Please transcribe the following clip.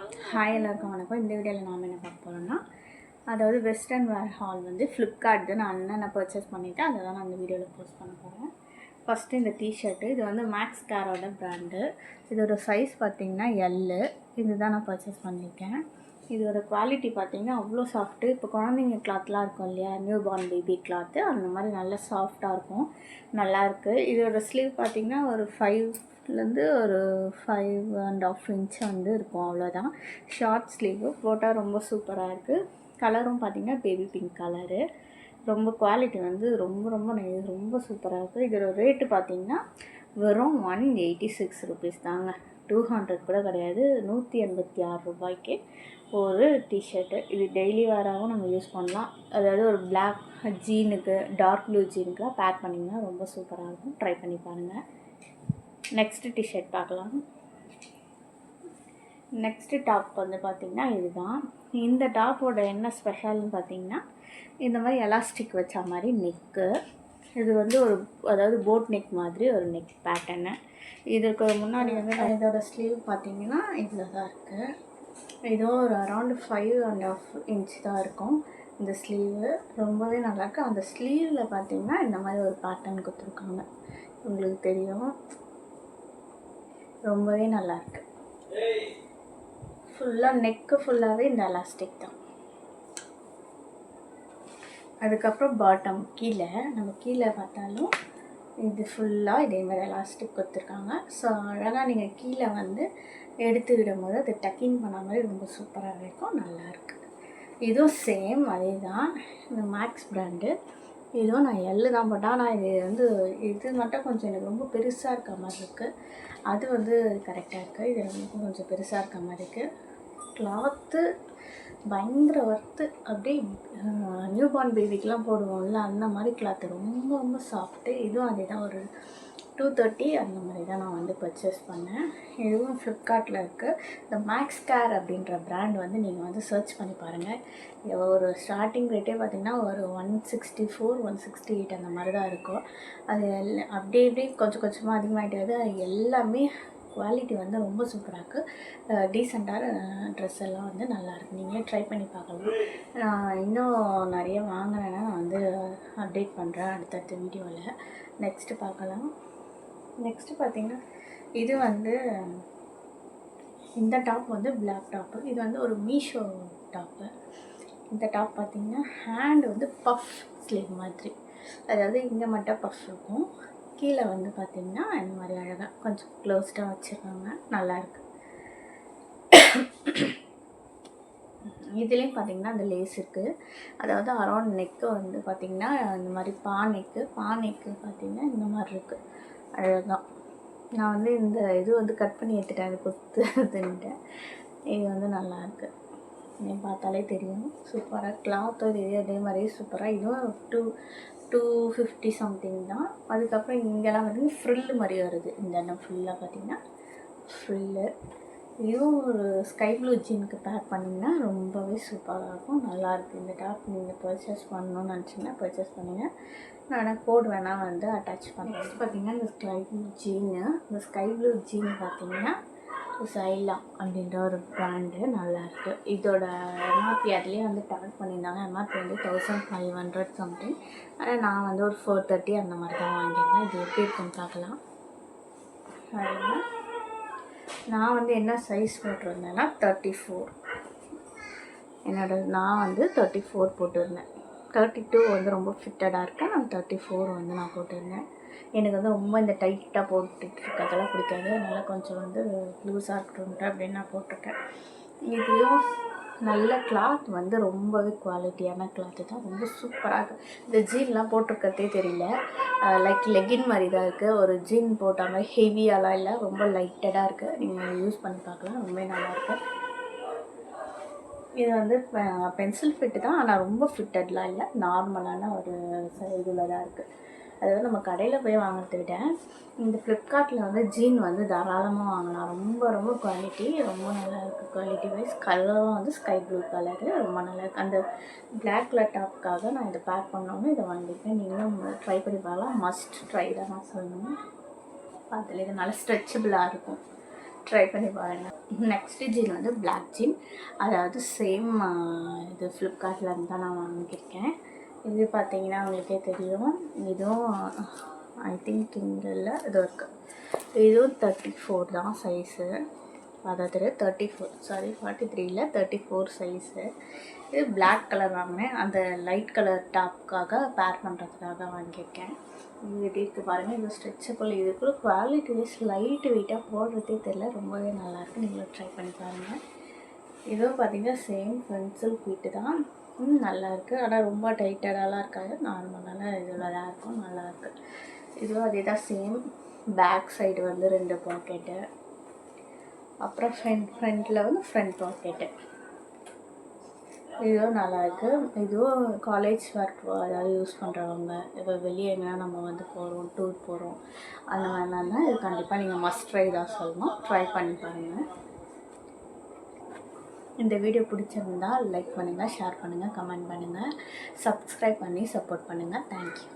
Hi எல்லாருக்கும் வணக்கம். இந்த வீடியோவில் நாம் என்ன பார்க்க போகிறோம்னா, அதாவது வெஸ்டர்ன் வேர் ஹால் வந்து ஃப்ளிப்கார்ட் நான் என்னென்ன பர்ச்சேஸ் பண்ணிவிட்டேன் அதை தான் நான் இந்த வீடியோவில் போஸ்ட் பண்ண போகிறேன். ஃபஸ்ட்டு இந்த டிஷர்ட்டு, இது வந்து மேக்ஸ் கேரோட ப்ராண்டு. இதோட சைஸ் பார்த்திங்கன்னா எல்லு. இது தான் நான் பர்ச்சேஸ் பண்ணியிருக்கேன். இதோட குவாலிட்டி பார்த்திங்கன்னா அவ்வளோ சாஃப்ட்டு. இப்போ குழந்தைங்க கிளாத்லாம் இருக்கும் இல்லையா, நியூ பார்ன் பேபி கிளாத்து, அந்த மாதிரி நல்லா சாஃப்டாக இருக்கும், நல்லாயிருக்கு. இதோட ஸ்லீவ் பார்த்திங்கன்னா ஒரு 5லேருந்து ஒரு 5.5 இன்ச் வந்து இருக்கும், அவ்வளோதான். ஷார்ட் ஸ்லீவு போட்டால் ரொம்ப சூப்பராக இருக்குது. கலரும் பார்த்திங்கன்னா பேபி பிங்க் கலரு. ரொம்ப குவாலிட்டி வந்து ரொம்ப சூப்பராக இருக்குது. இதோட ரேட்டு பார்த்திங்கன்னா வெறும் 186 ருபீஸ் தாங்க, 200 கூட கிடையாது. 186 ரூபாய்க்கு ஒரு டிஷர்ட்டு. இது டெய்லி வேராகவும் நம்ம யூஸ் பண்ணலாம். அதாவது ஒரு பிளாக் ஜீனுக்கு, டார்க் ப்ளூ ஜீனுக்குலாம் பேக் பண்ணிங்கன்னா ரொம்ப சூப்பராக இருக்கும். ட்ரை பண்ணி பாருங்கள். நெக்ஸ்ட்டு டிஷர்ட் பார்க்கலாம். நெக்ஸ்ட்டு டாப் வந்து பார்த்திங்கன்னா இதுதான். இந்த டாப்போட என்ன ஸ்பெஷல்னு பார்த்திங்கன்னா, இந்த மாதிரி எலாஸ்டிக் வச்ச மாதிரி நெக்கு. இது வந்து அதாவது போட் நெக் மாதிரி ஒரு நெக் பேட்டர்னு. இதுக்கு முன்னாடி வந்து இதோட ஸ்லீவ் பார்த்திங்கன்னா இதில் தான் இருக்குது. இதோ ஒரு அரௌண்டு 5.5 இன்ச் தான் இருக்கும் இந்த ஸ்லீவு. ரொம்பவே நல்லாயிருக்கு. அந்த ஸ்லீவில் பார்த்திங்கன்னா இந்த மாதிரி ஒரு பேட்டர்ன் கொடுத்துருக்காங்க, உங்களுக்கு தெரியும். ரொம்பவே நல்லாயிருக்கு. ஃபுல்லாக நெக்கு ஃபுல்லாகவே இந்த எலாஸ்டிக் தான். அதுக்கப்புறம் பாட்டம் நம்ம கீழே பார்த்தாலும் இது ஃபுல்லாக இதே மாதிரி எலாஸ்டிக் கொடுத்துருக்காங்க. ஸோ அழகாக நீங்கள் கீழே வந்து எடுத்து விடும்போது அது டக்கிங் பண்ண மாதிரி ரொம்ப சூப்பராக இருக்கும், நல்லாயிருக்கு. இதுவும் சேம் அதே தான், இந்த மேக்ஸ் ப்ராண்டு. இதுவும் நான் எல்லு தான் போட்டேன். ஆனால் இது மட்டும் கொஞ்சம் எனக்கு ரொம்ப பெருசாக இருக்க மாதிரி இருக்குது. அது வந்து கரெக்டாக இருக்குது. இது ரொம்ப கொஞ்சம் பெருசாக இருக்க மாதிரி இருக்குது. கிளாத்து பயங்கர ஒர்த்து. அப்படியே நியூ பார்ன் பேபிக்கெலாம் போடுவோம்ல, அந்த மாதிரி கிளாத்து ரொம்ப சாஃப்ட்டு. இதுவும் அதே தான், ஒரு 230 அந்த மாதிரி தான் நான் வந்து பர்ச்சேஸ் பண்ணேன். இதுவும் ஃப்ளிப்கார்ட்டில் இருக்குது. இந்த மேக்ஸ் கேர் அப்படின்ற ப்ராண்ட் வந்து நீங்கள் வந்து சர்ச் பண்ணி பாருங்கள். ஒரு ஸ்டார்டிங் ரேட்டே பார்த்திங்கன்னா ஒரு 164 168 அந்த மாதிரி தான் இருக்கும். அது அப்படியே கொஞ்சமாக அதிகமாகிட்டே வருது. எல்லாமே குவாலிட்டி வந்து ரொம்ப சூப்பராக இருக்குது. டீசெண்டான ட்ரெஸ் எல்லாம் வந்து நல்லாயிருக்கு. நீங்களே ட்ரை பண்ணி பார்க்கலாம். நான் இன்னும் நிறைய வாங்கினேன்னா நான் வந்து அப்டேட் பண்ணுறேன் அடுத்தடுத்த வீடியோவில். நெக்ஸ்ட்டு பார்க்கலாம். நெக்ஸ்ட்டு பார்த்திங்கன்னா இது வந்து இந்த டாப் வந்து பிளாக் டாப்பு. இது வந்து ஒரு மீஷோ டாப்பு. இந்த டாப் பார்த்திங்கன்னா ஹேண்டு வந்து பஃப் ஸ்லீவ் மாதிரி, அதாவது இங்கே மட்டும் பஃப் இருக்கும், கீழே வந்து பார்த்திங்கன்னா இந்த மாதிரி அழகாக கொஞ்சம் க்ளோஸ்டாக வச்சுருக்காங்க, நல்லாயிருக்கு. இதுலேயும் பார்த்திங்கன்னா அந்த லேஸ் இருக்குது. அதாவது அரௌண்ட் நெக்கு வந்து பார்த்திங்கன்னா இந்த மாதிரி பா நெக்கு பார்த்திங்கன்னா இந்த மாதிரி இருக்குது, அழகாக. நான் வந்து இந்த இது வந்து கட் பண்ணி எடுத்துட்டேன், அது கொடுத்துட்டேன். இது வந்து நல்லாயிருக்கு, நீங்கள் பார்த்தாலே தெரியும். சூப்பராக கிளாத்து இதே மாதிரியே சூப்பராக. இதுவும் 250 சம்திங் தான். அதுக்கப்புறம் இங்கெல்லாம் வந்து ஃப்ரில்லு மாதிரி வருது. இந்த இடம் ஃபுல்லாக பார்த்திங்கன்னா ஃப்ரில்லு. இதுவும் ஒரு ஸ்கை ப்ளூ ஜீனுக்கு பேக் பண்ணிங்கன்னா ரொம்பவே சூப்பராக இருக்கும், நல்லாயிருக்கு. இந்த டாப் நீங்கள் பர்ச்சேஸ் பண்ணணும்னு நினச்சிங்கன்னா பர்ச்சேஸ் பண்ணுங்கள். நான் கோட் வேணால் வந்து அட்டாச் பண்ணுறேன். பார்த்திங்கன்னா இந்த ஸ்கை ப்ளூ ஜீன் பார்த்திங்கன்னா சைலா அப்படின்ற ஒரு ப்ராண்டு, நல்லாயிருக்கு. இதோட எம்ஆர்பி அதுலேயே வந்து டேக் பண்ணியிருந்தாங்க. எம்ஆர்பி வந்து 1500 சம்திங். ஆனால் நான் வந்து ஒரு 430 அந்த மாதிரி தான் வாங்கியிருந்தேன். இது எப்படி இருக்குன்னு பார்க்கலாம். நான் வந்து என்ன சைஸ் போட்டிருந்தேன்னா 34. நான் வந்து 34 போட்டிருந்தேன். 32 வந்து ரொம்ப ஃபிட்டடாக இருக்கேன். நான் 34 வந்து நான் போட்டிருந்தேன். எனக்கு வந்து ரொம்ப இந்த டைட்டாக போட்டுட்டு இருக்கிறதெல்லாம் பிடிக்காது. அதனால் கொஞ்சம் வந்து லூஸாக இருக்கட்டும் அப்படின்னு நான் போட்டிருக்கேன். இதுவும் நல்ல கிளாத் வந்து ரொம்பவே குவாலிட்டியான கிளாத்து தான், ரொம்ப சூப்பராக இருக்குது. இந்த ஜீன்லாம் போட்டிருக்கிறதே தெரியல, லைக் லெகின் மாதிரி தான் இருக்குது. ஒரு ஜீன் போட்ட மாதிரி ஹெவியாலாம் இல்லை, ரொம்ப லைட்டடாக இருக்குது. நீங்கள் யூஸ் பண்ணி பார்க்கலாம், ரொம்ப நல்லாயிருக்கு. இது வந்து பென்சில் ஃபிட்டு தான், ஆனால் ரொம்ப ஃபிட்டட்லாம் இல்லை, நார்மலான ஒரு இதில் தான் இருக்குது. அதாவது நம்ம கடையில் போய் வாங்கிறத விட இந்த ஃப்ளிப்கார்ட்டில் வந்து ஜீன் வந்து தாராளமாக வாங்கலாம். ரொம்ப குவாலிட்டி ரொம்ப நல்லா இருக்குது. குவாலிட்டி வைஸ் கலரும் வந்து ஸ்கை ப்ளூ கலரு, ரொம்ப நல்லாயிருக்கு. அந்த பிளாக் கலர் டாப்புக்காக நான் இதை பேக் பண்ணோன்னு இதை வாங்கியிருக்கேன். நீங்களும் ட்ரை பண்ணி பார்க்கலாம், மஸ்ட் ட்ரை தான் நான் சொல்லணும். அதில் இது நல்லா ஸ்ட்ரெச்சபிளாக இருக்கும், ட்ரை பண்ணி பாருங்கள். நெக்ஸ்ட்டு ஜீன் வந்து பிளாக் ஜீன், அதாவது சேம் இது ஃப்ளிப்கார்ட்டில் இருந்து தான் நான் வாங்கியிருக்கேன். இது பார்த்தீங்கன்னா உங்களுக்கே தெரியும். இதுவும் ஐ திங்க் இங்கே இல்லை, இது இருக்குது. இதுவும் 34 தான் சைஸு, அதாவது 34 சாரி 43 34 சைஸு. இது பிளாக் கலர் வாங்கினேன், அந்த லைட் கலர் டாப்புக்காக பேர் பண்ணுறதுக்காக வாங்கியிருக்கேன். இது எப்படி இருக்குது பாருங்கள். இது ஸ்ட்ரெச்சபிள், இதுக்குள்ள குவாலிட்டி வைஸ் லைட்டு வெயிட்டாக போடுறதே தெரியல, ரொம்பவே நல்லாயிருக்கு. நீங்களும் ட்ரை பண்ணி பாருங்கள். இதுவும் பார்த்திங்கன்னா சேம் பென்சில் ஃபீட்டு தான், நல்லாயிருக்கு. ஆனால் ரொம்ப டைட்டடாலாம் இருக்காது, நார்மலான இதில் தான் இருக்கும், நல்லாயிருக்கு. இதுவும் அதே தான் சேம். பேக் சைடு வந்து 2 பாக்கெட்டு, அப்புறம் ஃப்ரண்ட்டில் வந்து ஃப்ரண்ட் பாக்கெட்டு. இதுவும் நல்லாயிருக்கு. இதுவும் காலேஜ் ஒர்க் அதாவது யூஸ் பண்ணுறவங்க, இப்போ வெளியே எங்கன்னா நம்ம வந்து போகிறோம், டூர் போகிறோம், அந்த மாதிரிலாம் தான் இது கண்டிப்பாக நீங்கள் மஸ்ட் ட்ரை தான் சொல்லணும். ட்ரை பண்ணி பாருங்கள். இந்த வீடியோ பிடிச்சிருந்தால் லைக் பண்ணுங்கள், ஷேர் பண்ணுங்கள், கமெண்ட் பண்ணுங்கள், சப்ஸ்கிரைப் பண்ணி சப்போர்ட் பண்ணுங்கள். தேங்க்யூ.